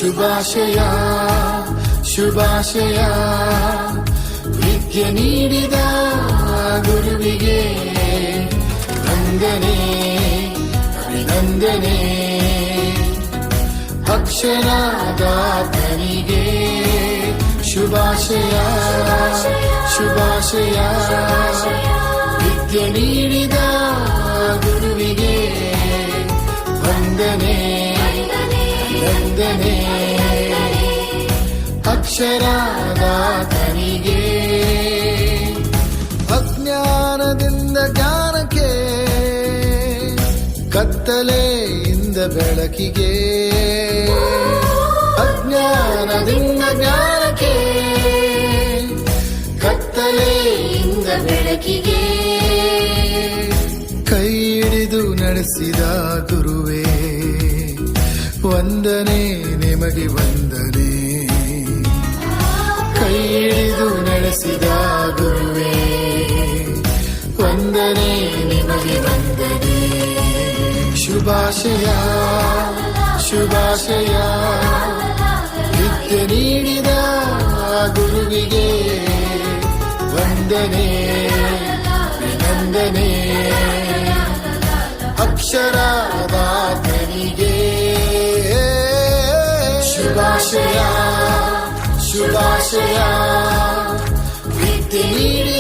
ಶುಭಾಶಯ ಶುಭಾಶಯ ವಿದ್ಯೆ ನೀಡಿದ ಗುರುವಿಗೆ ವಂದನೆ ಅಭಿನಂದನೆ ಅಕ್ಷರಾದಾತನಿಗೆ ಶುಭಾಶಯ ಶುಭಾಶಯ ವಿದ್ಯೆ ನೀಡಿದ ಗುರುವಿಗೆ ವಂದನೆ ವಂದನೆ ಅಕ್ಷರಾದಾತನಿಗೆ ಅಜ್ಞಾನದಿಂದ ಜ್ಞಾನಕ್ಕೆ ಕತ್ತಲೆಯಿಂದ ಬೆಳಕಿಗೆ ಅಜ್ಞಾನದಿಂದ ಜ್ಞಾನಕ್ಕೆ ಕತ್ತಲೆಯಿಂದ ಬೆಳಕಿಗೆ ಕೈ ಹಿಡಿದು ನಡೆಸಿದ ಗುರುವೇ ವಂದನೆ ನಿಮಗೆ ವಂದನೆ ಕೈ ಹಿಡಿದು ನಡೆಸಿದ ಗುರುವೇ ವಂದನೆ ನಿಮಗೆ ವಂದನೆ ಶುಭಾಶಯ ಶುಭಾಶಯ ವಿದ್ಯೆ ನೀಡಿದ ಗುರುವಿಗೆ ವಂದನೆ ಅಭಿನಂದನೆ ಅಕ್ಷರಾದಾತನಿಗೆ ಶುಭಾಶಯ ಶುಭಾಶಯ ವಿದ್ಯೆ ನೀಡಿದ